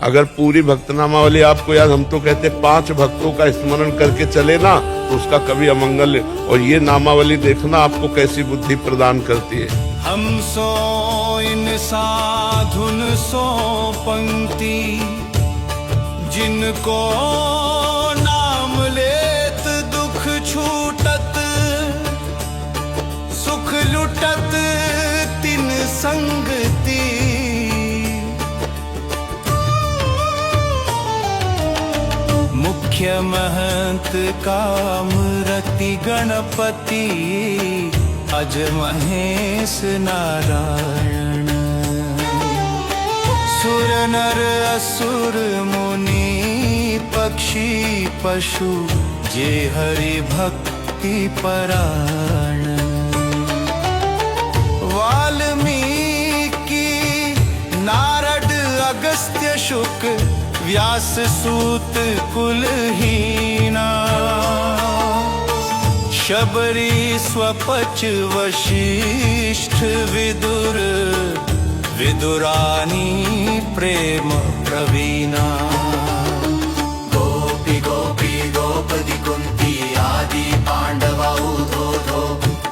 अगर पूरी भक्तनामावली आपको याद, हम तो कहते 5 भक्तों का स्मरण करके चले ना तो उसका कभी अमंगल। और ये नामावली देखना आपको कैसी बुद्धि प्रदान करती है। हम सो इन साधुन सो पंक्ति, जिनको नाम लेत दुख छूटत, सुख लुटत तिन संगति। मुख्य महंत काम रति गणपति, अज महेश नारायण। सुर नर असुर मुनि पक्षी पशु, जे हरि भक्ति परायण। वाल्मीकि नारद अगस्त्य शुक, व्यास सूत कुलहीना। शबरी स्वपच वशिष्ठ विदुर, विदुरानी प्रेम प्रवीणा। गोपी गोपी गोपदी कुंती आदि पांडवा उधोधो,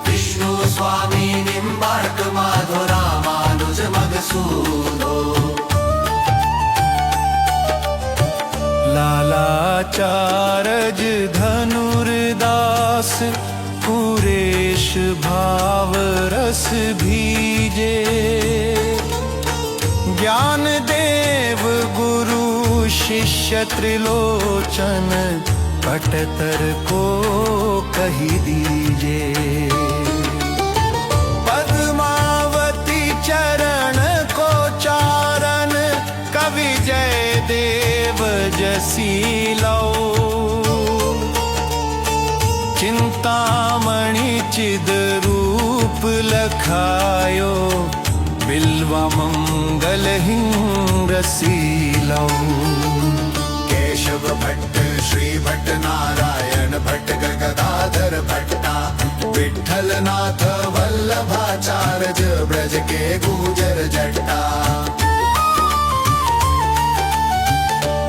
विष्णु स्वामी निम्बार्क माधो रामानुज मधुसूदो। लालाचारज धनुर्दास, पुरेश भाव रस भीजे। ज्ञान देव गुरु शिष्य त्रिलोचन, कटतर को कही दीजे। पद्मावती चरण को चारण, कवि जय देव जसी लो। चिंतामणि चिद रूप लखायो, बिल्वा मंगल रसीलो। केशव भट्ट श्री भट्ट नारायण भट्ट गदाधर भट्टा, विठ्ठल नाथ वल्लभाचार्य ब्रज के गुजर जट्टा।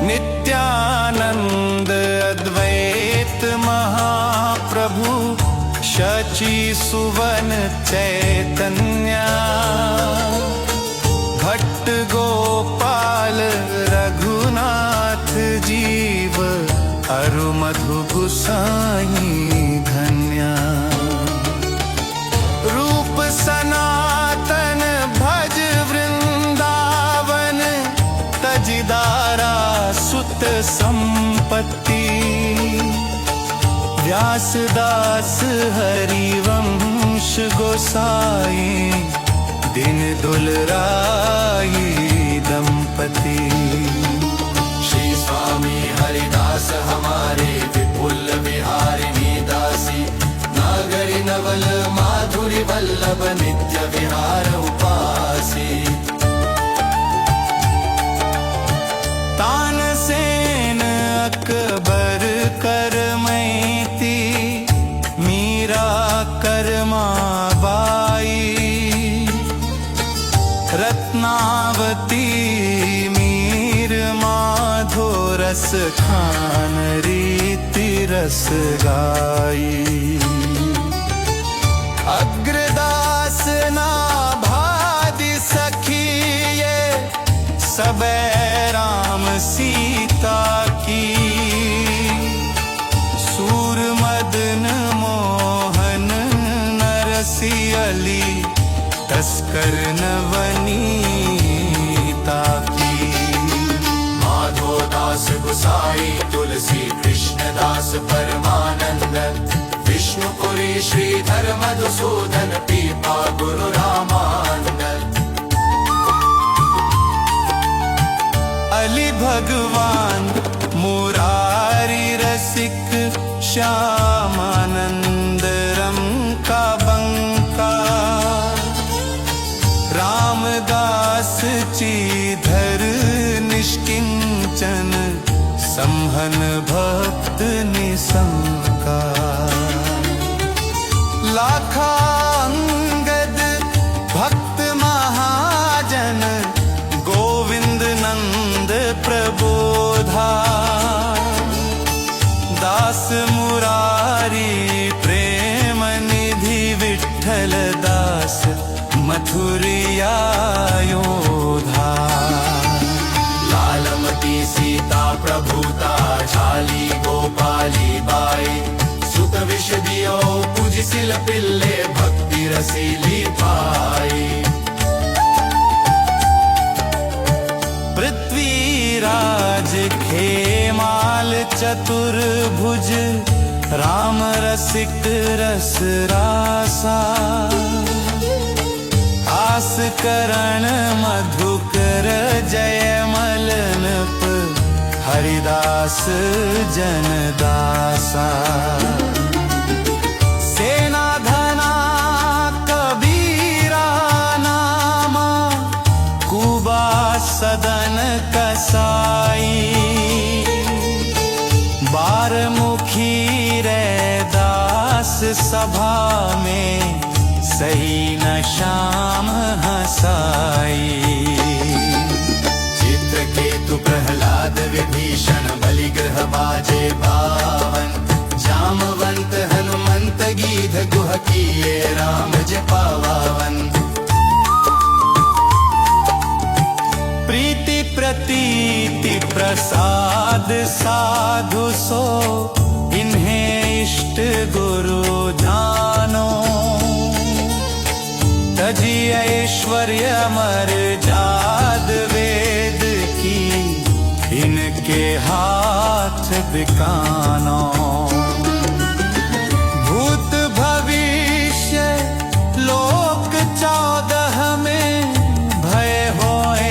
नित्यानंद अद्वैत महाप्रभु, शचि सुवन चैतन्या। भट्ट गोपाल रघुनाथ जीव, अरु मधु गुसाई धन्या। रूप सनातन भज वृंदावन, तजिदारा सुत संपत्ति। व्यासदास हरिवंश गोसाई, दिन दुलराई दंपति। श्री स्वामी हरिदास हमारे, विपुल विहारिणी दासी। नागरी नवल माधुरी वल्लभ, नित्य विहार उपासी। तानसेन अकबर करमैती, मीरा करमा बाई। रत्नावती मीर माधो, रस खान रीति रस गाई। अग्रदास ना भादि सखिए, सबे राम सीता की। सूर मदन मोहन नरसियली, तस्कर नवनीता की। माधो दास गुसाई, तुलसी कृष्ण दास परमानंद। विष्णुपुरी श्रीधर मधुसूदन, पीपा गुरु रामानंद। अली भगवान मुरारी रसिक, श्यामानंद रम का बंका। रामदास चीधर निष्किंचन, संहन भक्त निशंका। लाखांगद भक्त महाजन, गोविंद नंद प्रबोधा दास मुरारी प्रेम निधि विठ्ठल दास मथुरिया योधा लालमती सीता प्रभुता झाली गोपाली बाई सुत विष दियो पूजिसिल पिल्ले भक्ति रसीली पाई पृथ्वीराज खेमाल चतुर्भुज राम रसिक रस रासा आस करण मधुकर जयमल नृप हरिदास जनदासा सेना धना कबीरा नामा कुबा सदन कसाई बारमुखी रैदास सभा में सही न श्याम हसाई चित्रकेतु प्रहलाद विभीषण बलिग्रह बाजे पावन जामवंत हनुमंत गीध गुह किए राम जपावन प्रीति प्रतीति प्रसाद साधु सो इन्हें इष्ट गुरु जानो तजी ऐश्वर्य मर जाद वेद की इनके हाथ बिकानो भूत भविष्य लोक 14 में भय होए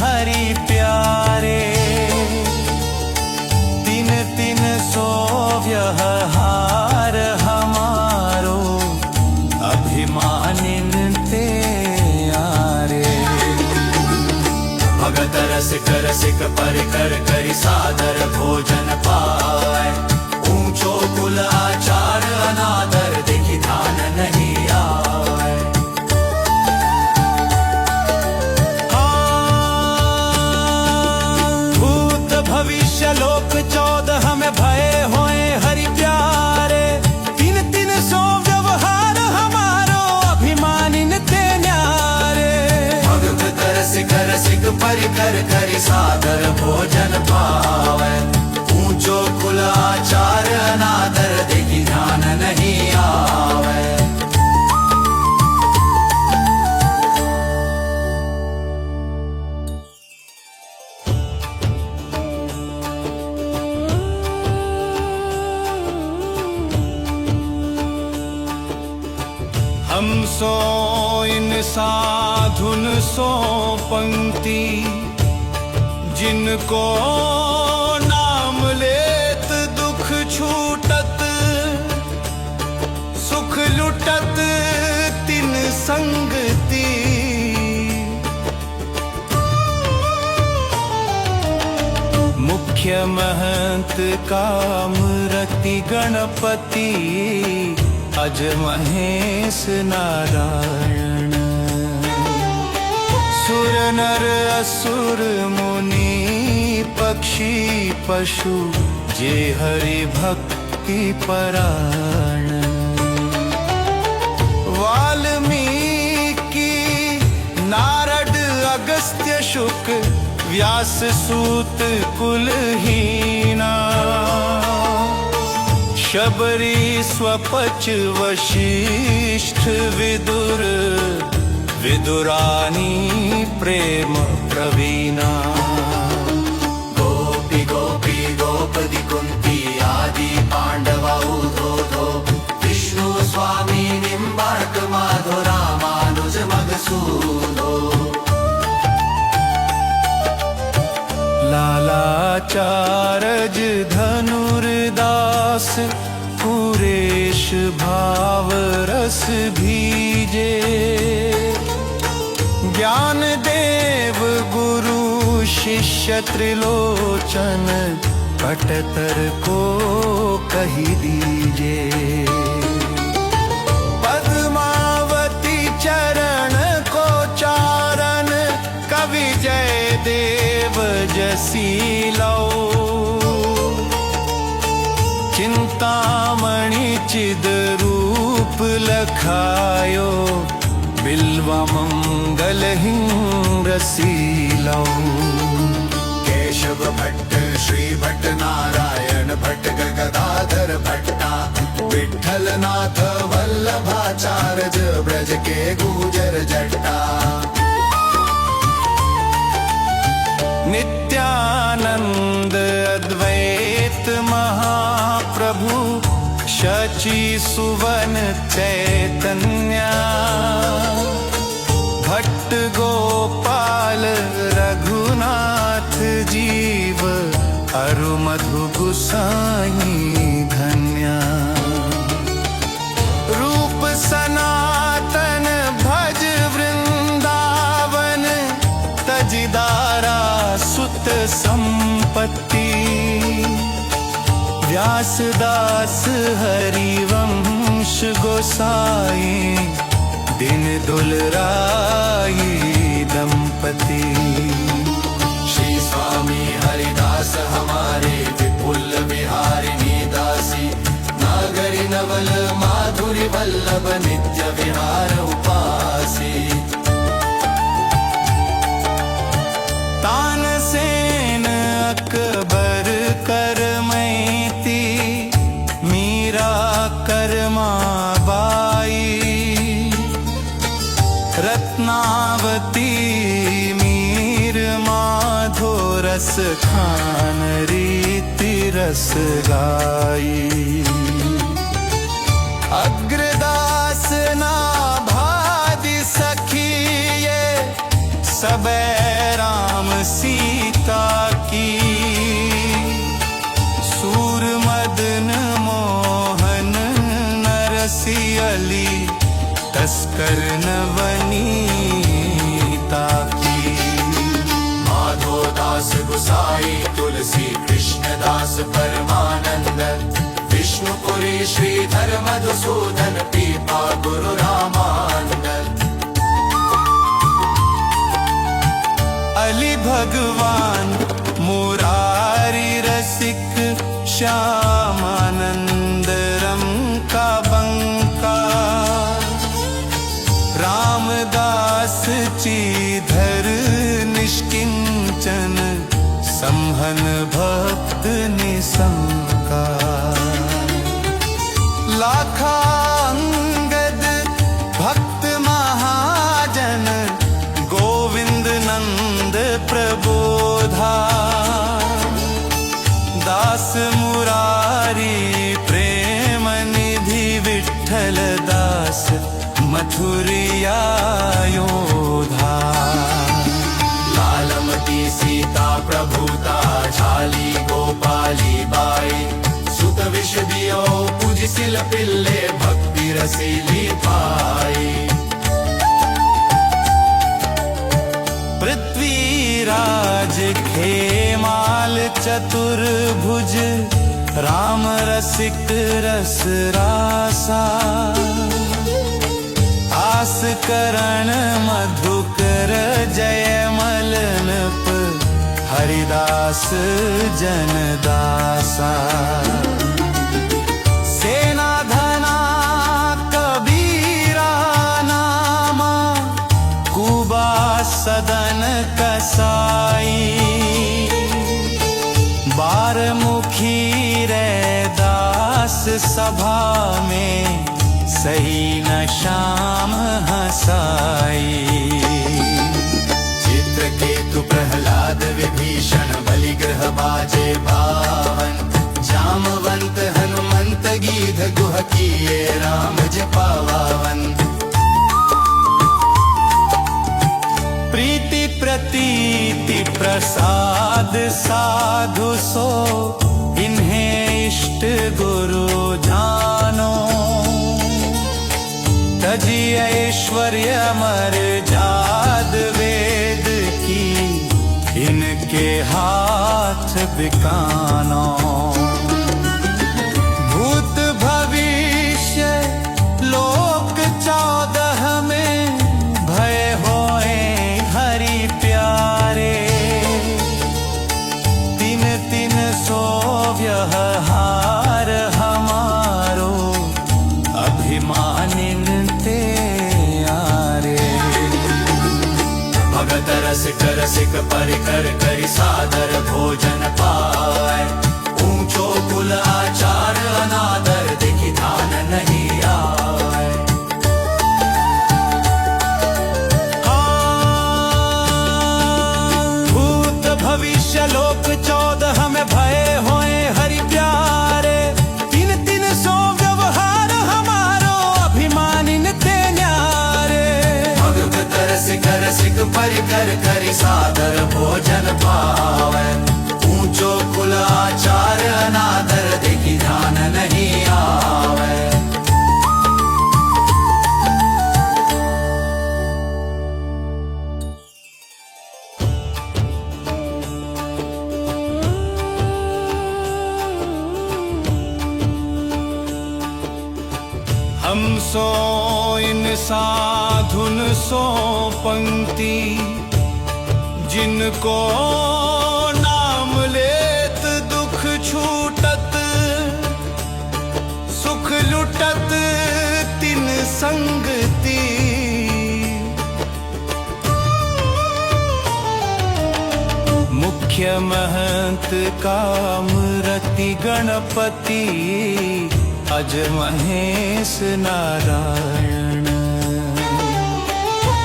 हरि प्यारे तीन तीन सो व्यवहार हमारो अभिमानिन ते आरे भगत रसिक रसिक परिकर करि सादर भोजन पाए ऊंचो कुल आचार अनादर देखि ध्यान नहीं आए भूत भविष्य लोक 14 में भय होए हरि प्यारे तीन तीन सो व्यवहार हमारो अभिमानिन ते न्यारे भगत रसिक रसिक परिकर करि सादर भोजन पावे ऊंचो कुल आचार अनादर देखि ध्यान नहीं आवे हम सो इन साधुन सो पंक्ति जिनको नाम लेत दुख छूटत सुख लुटत तिन संगति मुख्य महंत काम रति गणपति अज महेश नारायण सुर नर असुर मुनि पक्षी पशु जे हरि भक्ति परायण वाल्मीकि नारद अगस्त्य शुक व्यास सूत कुलहीना शबरी स्वपच वशिष्ठ विदुर विदुरानी प्रेम प्रवीणा गोपी गोपी गोपदी कुंती आदि पांडवा उधो विष्णु स्वामी निम्बार्क माधो रामानुज मधुसूदो लालाचारज धनुर्दास पुरेश भाव रस भीजे ज्ञान देव गुरु शिष्य त्रिलोचन कटतर को कही दीजे पद्मावती चरण को चारण कवि जय देव जस रसीलो चिंतामणि चिद रूप लखायो बिल्वा मंगल रसीलो केशव भट्ट श्री भट्ट नारायण भट्ट गदाधर भट्टा विठ्ठल नाथ वल्लभाचार्य ब्रज के गुजर जट्टा नित्यानंद अद्वैत महाप्रभु शची सुवन चैतन्य भट्ट गोपाल रघुनाथ जीव अरु मधु गुसाई धन्या रूप सनातन भज वृंदावन तजिदारा सुत संपत्ति व्यासदास हरिवंश गोसाई दिन दुलराई दंपति श्री स्वामी हरिदास हमारे विपुल विहारिणी दासी नागरी नवल माधुरी वल्लभ नित्य विहार उपासी तानसेन अकबर करमैती मीरा करमाबाई रत्नावती मीर माधो रस खान रीति रस गाई अग्रदास ना भादि सखिए सबे राम सीता की सूर मदन मोहन नरसी अली तस्कर नवनीता की माधो दास गुसाई तुलसी कृष्ण दास परमानंद विष्णुपुरी श्रीधर मधुसूदन पीपा गुरु रामानंद अली भगवान मुरारी रसिक श्यामानंद रम का बंका रामदास चीधर निष्किंचन संहन भक्त निशंका लाखांगद भक्त महाजन गोविंद नंद प्रबोधा दास मुरारी प्रेम निधि विठ्ठल दास मथुरिया योधा लालमती सीता प्रभुता झाली गोपाली बाई सुत विष दियो पूजिसिल पिल्ले भक्ति रसीली पाई पृथ्वीराज खेमाल चतुर्भुज राम रसिक रस रासा आस करण मधुकर जय मलनप हरिदास जनदासा सेना धना कबीरा नामा कुबा सदन कसाई बारमुखी रे दास सभा में सही न श्याम हसाई चित्रकेतु प्रहलाद विभीषण बलिग्रह बाजे पावन जामवंत हनुमंत गीध गुह किए राम जपावन प्रीति प्रतीति प्रसाद साधु सो इन्हें इष्ट गुरु जानो तजी ऐश्वर्य मर जाद वेद की इनके हाथ बिकानो भूत भविष्य लोक 14 में भय होए हरि प्यारे वह हार हमारो अभिमानिन ते आरे। भगत रसिक रसिक परिकर करि सादर भोजन पाए। ऊंचो कुल आचार अनादर देखि ध्यान नहीं आए। भूत भविष्य लोक 14 में भय होए हरि प्यारे। तीन तीन सौ व्यवहार हमारो अभिमानिन ते न्यारे। भगत रसिक रसिक परिकर करि सादर भोजन पावे। ऊंचो कुल आचार अनादर देखि ध्यान नहीं आवे। हम सो इन साधुन सो पंक्ति, जिनको नाम लेत दुख छूटत, सुख लुटत तिन संगति। मुख्य महंत कामरति गणपति, अज महेश नारायण।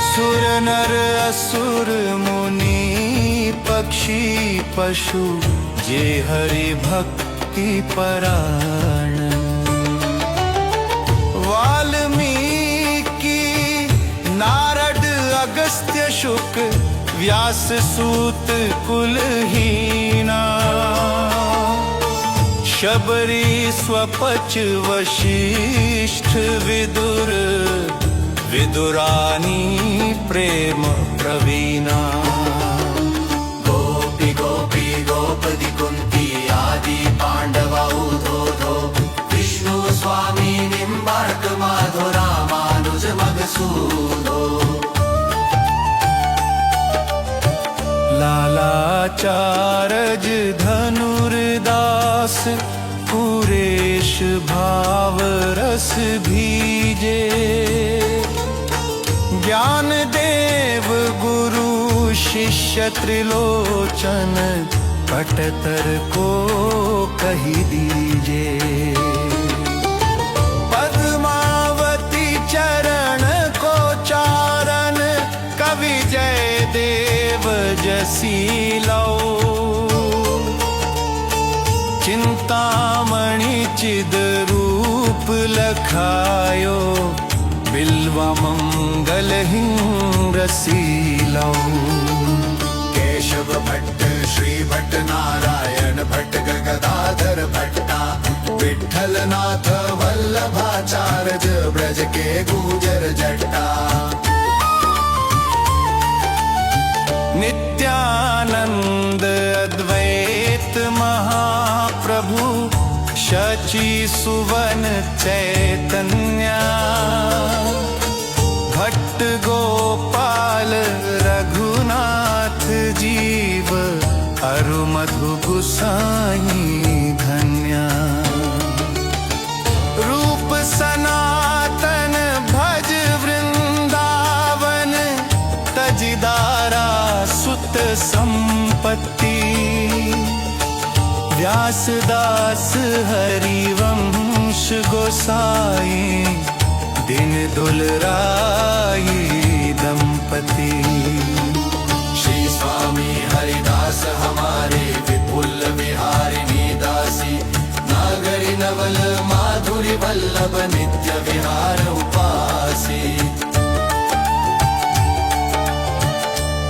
सुर नर असुर मुनि पक्षी पशु, जे हरि भक्ति परायण। वाल्मीकि नारद अगस्त्य शुक, व्यास सूत कुलहीना। शबरी स्वपच वशिष्ठ विदुर, विदुरानी प्रेम प्रवीणा। गोपी गोपी गोपदी कुंती आदि पांडवा उधोधो। विष्णु स्वामी निम्बार्क माधो रामानुज मधुसूदो। लालाचारज धनुर्दास, पुरेश भाव रस भीजे। ज्ञान देव गुरु शिष्य त्रिलोचन, पटतर को कही दीजे। पद्मावती चरण को चारण, कवि जय देव जसी लो। चिंतामणि चिद रूप लखायो, बिल्वा मंगल हिं रसीलो। केशव भट्ट श्री भट्ट नारायण भट्ट गदाधर भट्टा। विठ्ठल नाथ वल्लभाचार्य, ब्रज के गुजर जट्टा। नित्यानंद अद्वैत महाप्रभु, शची सुवन चैतन्य। भट्ट गोपाल रघुनाथ जीव, अरु मधु गुसाई धन्या। रूप सनातन भज वृंदावन, तजिदारा सुत संपत्ति। व्यासदास हरिवंश गोसाई, दिन दुलराई दंपति। श्री स्वामी हरिदास हमारे, विपुल विहारिणी दासी। नागरी नवल माधुरी वल्लभ, नित्य विहार उपासी।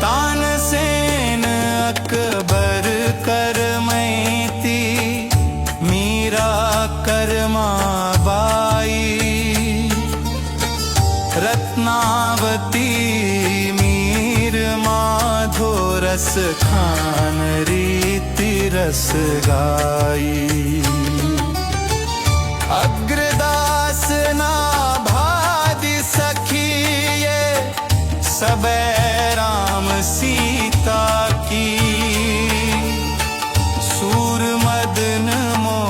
तानसेन अकबर करमैती, मीरा करमा बाई। रत्नावती मीर माधो, रस खान रीति रस गाई। अग्रदास ना भादि सखिए, सबे राम सीता की। सूर मदन मो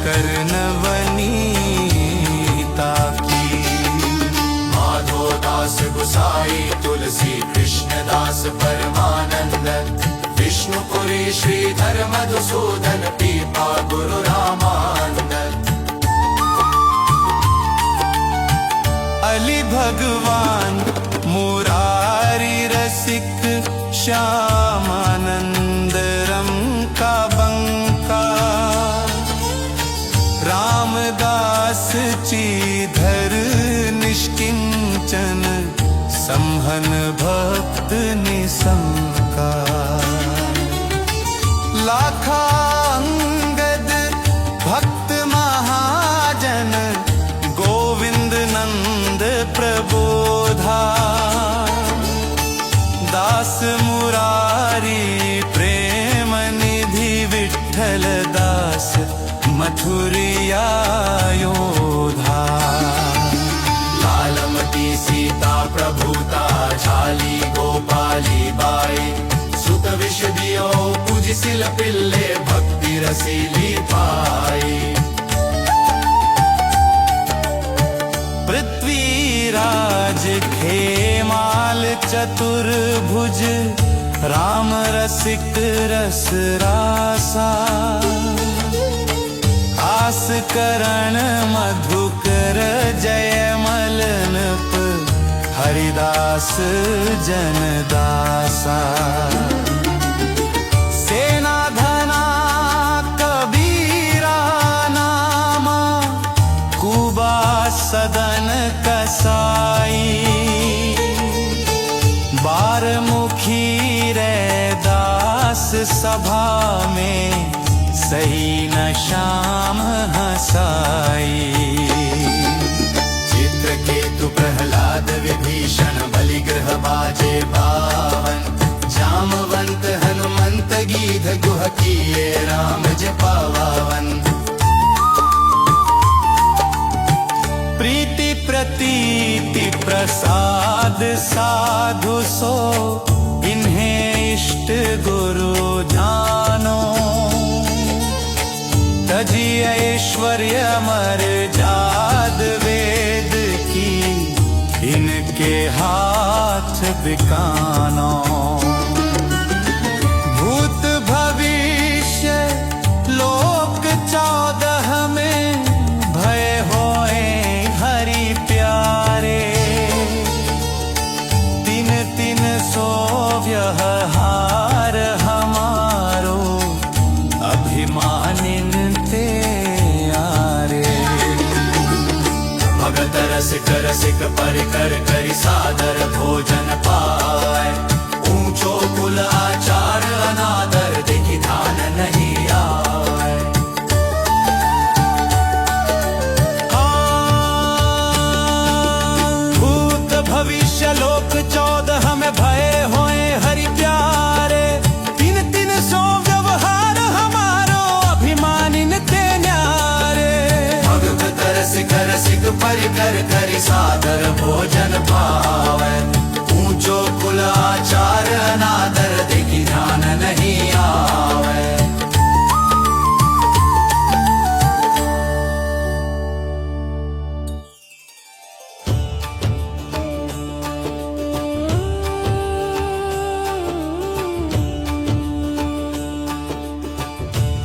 कर नवनीता की। माधो दास गुसाई तुलसी कृष्ण दास परमानंद विष्णुपुरी श्रीधर मधुसूदन पीपा गुरु रामानंद। अली भगवान मुरारी रसिक श्यामानंद रमका बंका। रामदास चीधर निष्किंचन संहन भक्त निसंका। लाखांगद भक्त महाजन गोविंद नंद प्रबोधा। दास मुरारी प्रेम निधि विठ्ठल दास मथुरिया योधा। लालमती सीता प्रभुता झाली गोपाली बाई। सुत विष दियो पूजिसिल पिल्ले भक्ति रसीली पाई। पृथ्वीराज खेमाल चतुर्भुज राम रसिक रस रासा। आस करण मधुकर जय मलनप हरिदास जनदासा। सेना धना कबीरा नामा कुबा सदन कसाई। बारमुखी रैदास सभा में सही न शाम हसाई। चित्रकेतु प्रहलाद विभीषण बलिग्रह बाजे पावन। जामवंत हनुमंत गीध गुह किए राम जपावन। प्रीति प्रतीति प्रसाद साधु सो इन्हें इष्ट गुरु जानो। तजी ऐश्वर्य मर जाद वेद की इनके हाथ बिकानो। भूत भविष्य लोक 14 में भय होए हरि प्यारे। तीन तीन सो व्यवहार हमारो अभिमानिन ते आरे। भगत रसिक रसिक परिकर करि सादर भोजन पाए। ऊंचो कुल आचार अनादर देखि ध्यान नहीं आए। भूत भविष्य लोक 14 में भय होए हरि प्यारे। तीन तीन सो व्यवहार हमारो अभिमानिन ते न्यारे। भगत रसिक रसिक परिकर करि सादर भोजन पावे। ऊंचो कुल आचार अनादर देखि ध्यान नहीं आवे।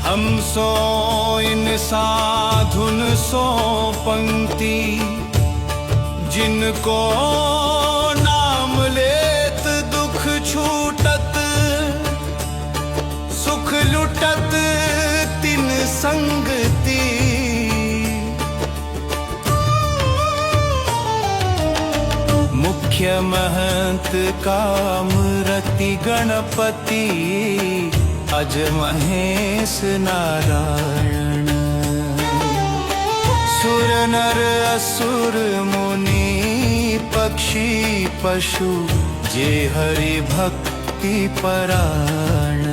हम सो इन साधुन सो पंक्ति। जिनको नाम लेत दुख छूटत। सुख लुटत तिन संगति। मुख्य महंत कामरति गणपति। अज महेश नारायण। सुर नर असुर मुनि पक्षी पशु जे हरि भक्ति परायण।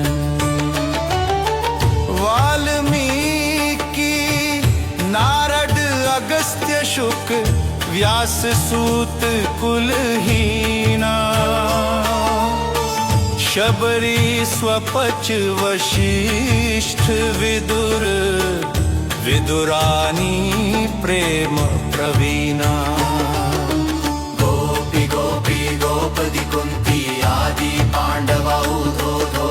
वाल्मीकि नारद अगस्त्य शुक व्यास सूत कुलहीना। शबरी स्वपच वशिष्ठ विदुर विदुरानी प्रेम प्रवीणा गोपी गोपी गोपदी कुंती आदि पांडवा उधोधो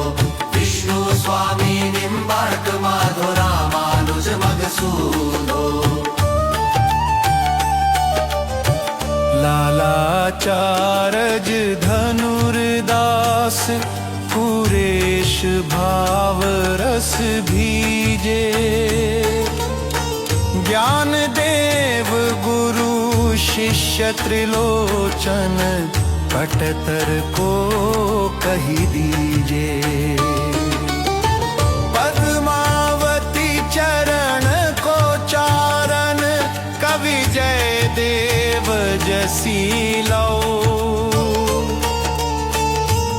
विष्णु स्वामी निम्बार्क माधो रामानुज मधुसूदो लालाचारज धनुर्दास कुरेश भाव रस भीजे ज्ञान देव गुरु शिष्य त्रिलोचन कटतर को कही दीजे पद्मावती चरण को चारण कवि जय देव जसी लो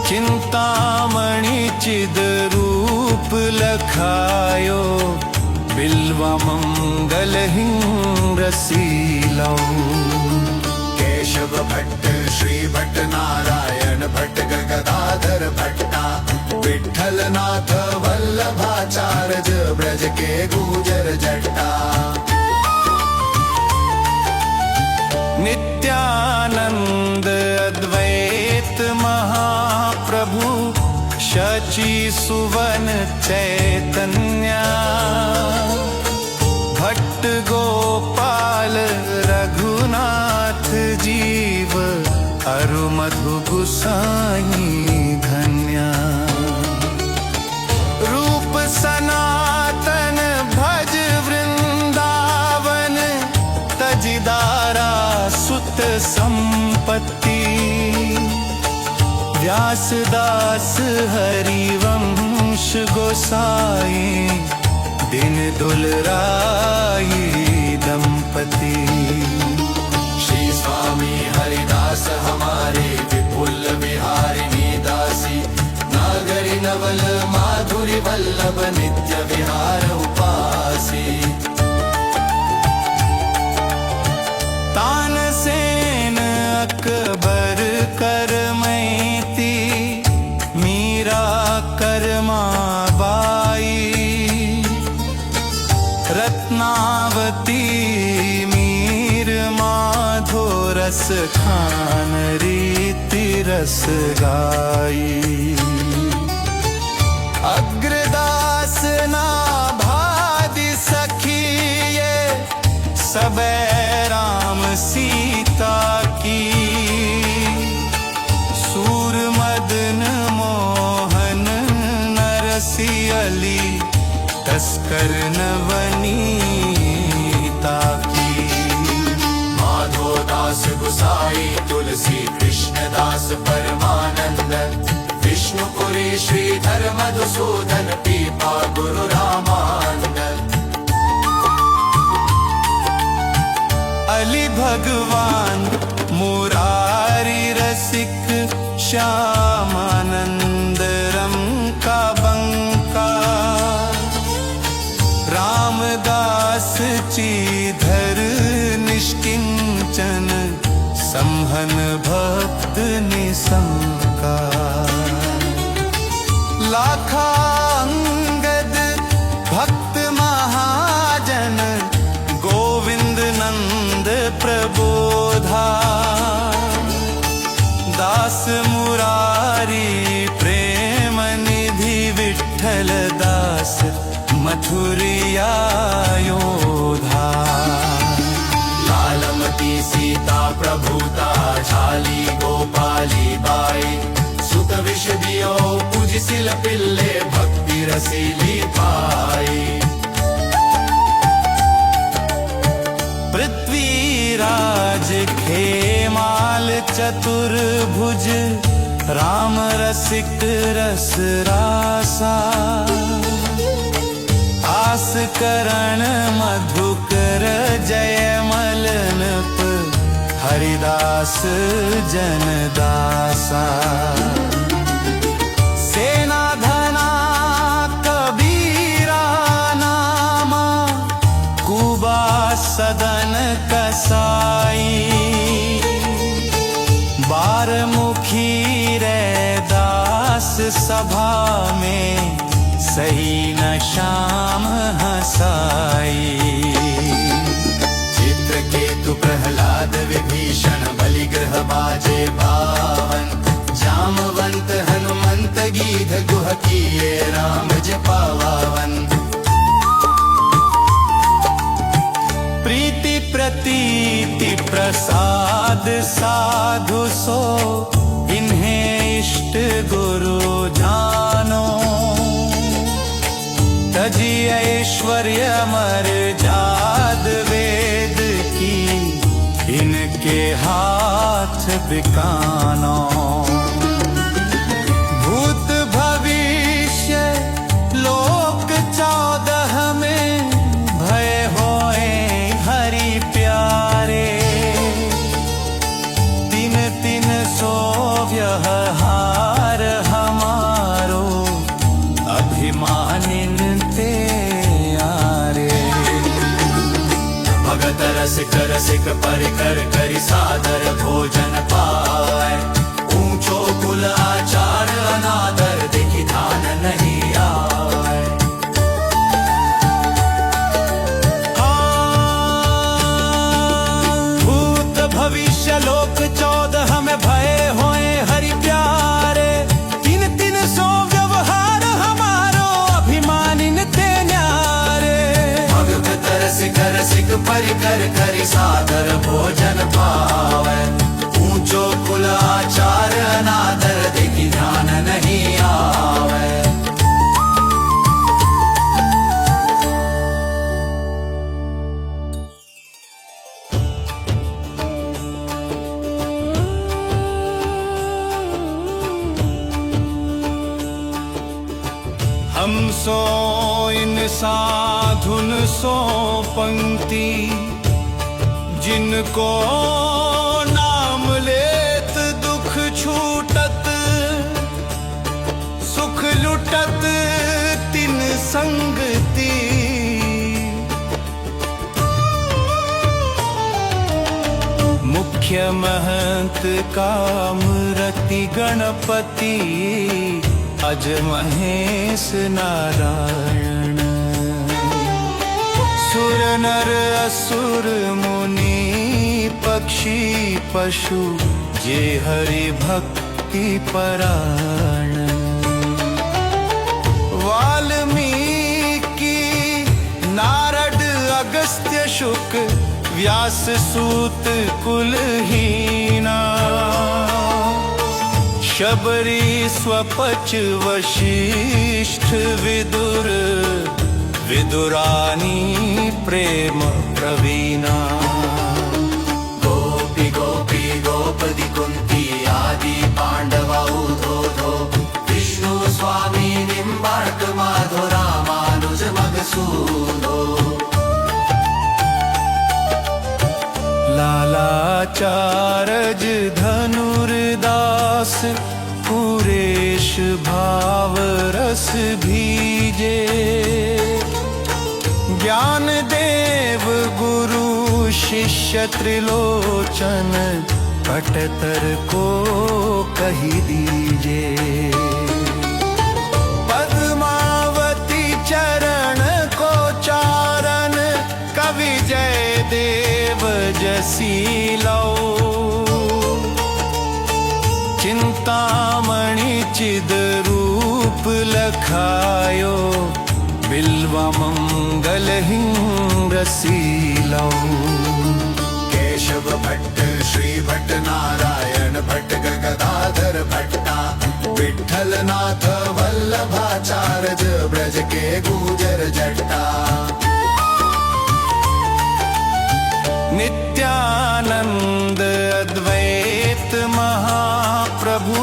चिंतामणि चिद रूप लखायो बिल्वा मंगल रसीलो केशव भट्ट श्री भट्ट नारायण भट्ट गदाधर भट्टा विठ्ठलनाथ वल्लभाचार्य ब्रज के गुजर जट्टा नित्यानंद अद्वैत महाप्रभु शची सुवन चैतन्य भट्ट गोपाल रघुनाथ जीव अरु मधु गुसाई धन्या रूप सनातन भज वृंदावन तजिदारा सुत संपत्ति व्यासदास हरिवंश गोसाई दिन दुलराई दंपति श्री स्वामी हरिदास हमारे विपुल विहारिणी दासी नागरी नवल माधुरी वल्लभ नित्य विहार उपासी तानसेन अकबर करमैती मीरा करमाबाई रत्नावती मीर माधो रस खान रीति रस गाई अग्रदास ना भादि सखिए सबे राम सीता की सूर मदन मोहन नरसी अली तस्कर नवनीता की माधो दास गुसाई तुलसी कृष्ण दास परमानंद विष्णुपुरी श्रीधर मधुसूदन पीपा गुरु रामानंद अली भगवान मुरारी रसिक श्यामानंद रम का बंका रामदास चीधर निष्किंचन संहन भक्त निशंका लाखांगद भक्त महाजन गोविंद नंद प्रबोधा दास मुरारी प्रेम निधि विठ्ठल दास मथुरिया योधा लालमती सीता प्रभुता झाली गोपाली बाई सुत विष दियो पूजिसिल पिल्ले भक्ति रसीली पाई पृथ्वीराज खेमाल चतुर्भुज राम रसिक रस रासा आस करण मधुकर जय मलनप हरिदास जनदासा सेना धना कबीरा नामा कुबा सदन कसाई बारमुखी रे दास सभा में सही न श्याम हसाई। चित्रकेतु प्रहलाद विभीषण बलिग्रह बाजे पावन, जामवंत हनुमंत गीध गुह किए राम जपावन। प्रीति प्रतीति प्रसाद साधु सो, इन्हें इष्ट गुरु जानो। तजी ऐश्वर्य अमर जाद वेद की, इनके हाथ बिकानो। भूत भविष्य लोक 14 में, भय होए हरि प्यारे। तीन तीन सो व्यवहार हमारो, अभिमानिन ते आरे। भगत रसिक रसिक परिकर करि सादर भोजन पाए। ऊंचो कुल आचार अनादर देखि ध्यान नहीं आए। भूत भविष्य लोक 14 में, भय होए हरि प्यारे। तीन तीन सो व्यवहार हमारो, अभिमानिन ते न्यारे। भगत रसिक रसिक परिकर करि सादर भोजन पावे। ऊंचो कुल आचार अनादर देखि ध्यान नहीं आवे। हम सो इन साधुन सो पंक्ति, जिनको नाम लेत दुख छूटत। सुख लुटत तिन संगति, मुख्य महंत काम रति गणपति। अज महेश नारायण, सुर नर असुर मुनि पक्षी पशु, जे हरि भक्ति परायण। वाल्मीकि नारद अगस्त्य शुक, व्यास सूत कुलहीना। शबरी स्वपच वशिष्ठ विदुर, विदुरानी प्रेम प्रवीणा। गोपी गोपी गोपदी कुंती आदि पांडवा उधोधो। विष्णु स्वामी निम्बार्क माधो रामानुज मधुसूदो। लालाचारज धनुर्दास, पुरेश भाव रस भीजे। ज्ञान देव गुरु शिष्य त्रिलोचन, कटतर को कही दीजे। पद्मावती चरण को चारण, कवि जय देव जसी लो। चिंतामणि चिद रूप लखायो, बिल्वा मंगल रसीलो। केशव भट्ट श्री भट्ट नारायण भट्ट गदाधर भट्टा। विठ्ठल नाथ वल्लभाचार्य ब्रज के गुजर जट्टा। नित्यानंद अद्वैत महाप्रभु,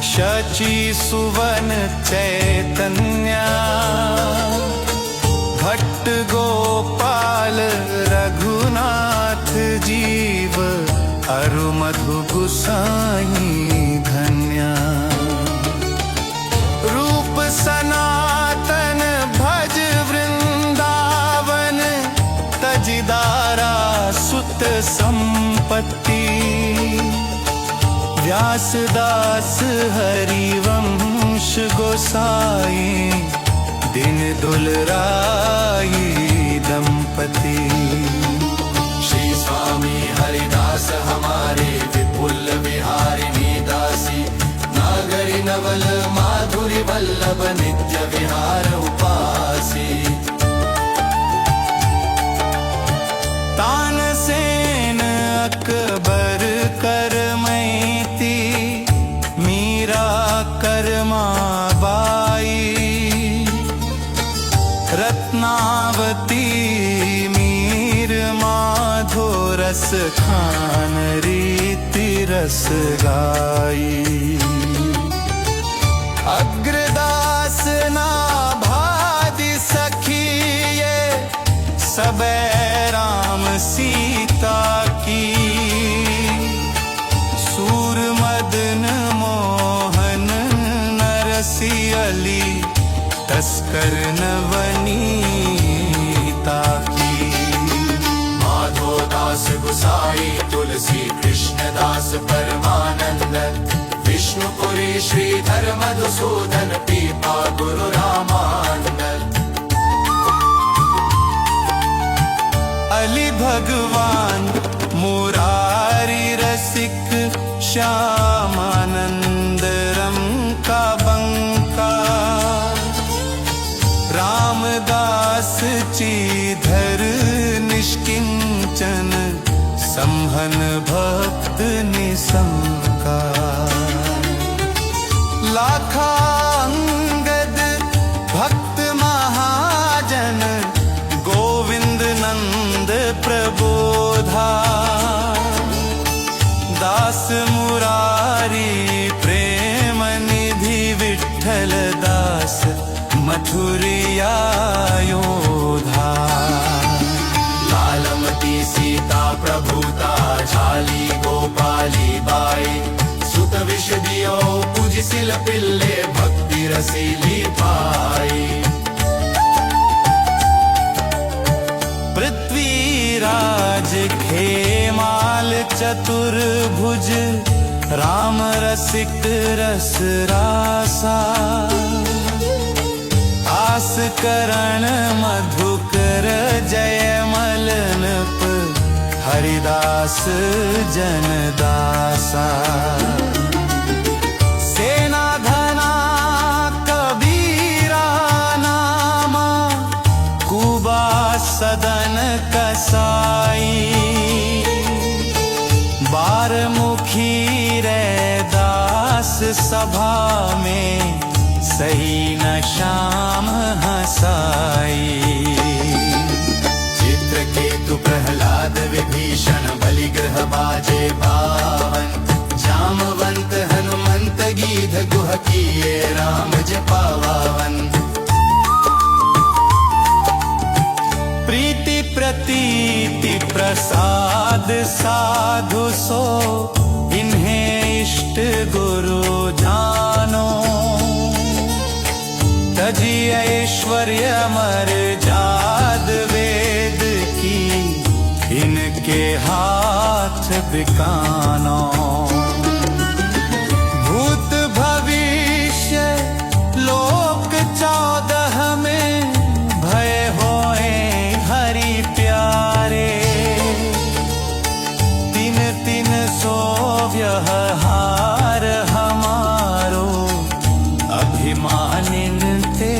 शची सुवन चैतन्य। भट्ट गोपाल रघुनाथ जीव, अरु मधु गुसाई धन्या। रूप सनातन भज वृंदावन, तजिदारा सुत संपत्ति। व्यासदास हरिवंश गोसाई, फुलराई दंपति। श्री स्वामी हरिदास हमारे विपुल विहारिणी दासी, नागरी नवल माधुरी वल्लभ नित्य विहार उपासी। तानसेन अकबर करमैती, मीरा करमाबाई, रत्नावती मीर माधो रस खान रीति रस गाई। अग्रदास ना भादी सखिए, सबे राम सीता की। सूर मदन मोहन नरसी अली, तस्कर नवनीता की। माधो दास गुसाई तुलसी कृष्ण दास परमानंद, विष्णुपुरी श्रीधर मधुसूदन पीपा गुरु रामानंद। अली भगवान मुरारी रसिक, श्यामानंद रम का बंका। रामदास चीधर निष्किंचन, संहन भक्त निसंका। लाखांगद भक्त महाजन, गोविंद नंद प्रबोधा। दास मुरारी प्रेम निधि, विठ्ठल दास मथुरिया योधा। लालमती सीता प्रभुता, झाली गोपाली बाई। सुत विष दियो पूजिसिल पिल्ले, भक्ति रसीली पाई। पृथ्वीराज खेमाल चतुर्भुज, राम रसिक रस रासा। आस करण मधुकर जयमलनप, हरिदास जनदासा। सेना धना कबीरा नामा, कुबा सदन कसाई। बारमुखी रैदास सभा में, सही न श्याम हसाई। चित्रकेतु प्रहलाद विभीषण, बलिग्रह बाजे पावन। जामवंत हनुमंत गीध, गुह किए राम जपावन। प्रीति प्रतीति प्रसाद साधु सो, इन्हें इष्ट गुरु जानो। तजी ऐश्वर्य मर जाद वेद की, इनके हाथ बिकानो। भूत भविष्य लोक 14 में, भय होए हरि प्यारे। तीन तीन सो व्यवहार हमारो, अभिमानिन ते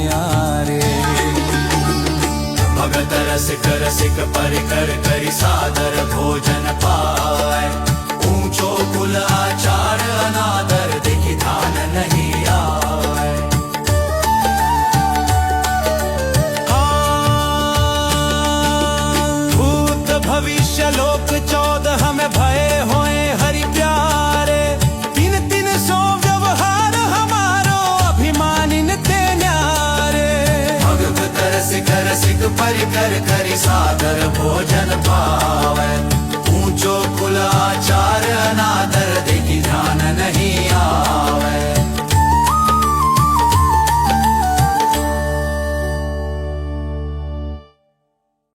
यारे। भगत रसिक रसिक परिकर करि सादर भोजन पाए। ऊंचो कुल आचार अनादर, देखि ध्यान नहीं आए। भूत भविष्य लोक 14 में, भय होए हरि प्यारे। तीन तीन सो व्यवहार हमारो, अभिमानिन ते न्यारे। भगत रसिक रसिक परिकर करि सादर भोजन पाए।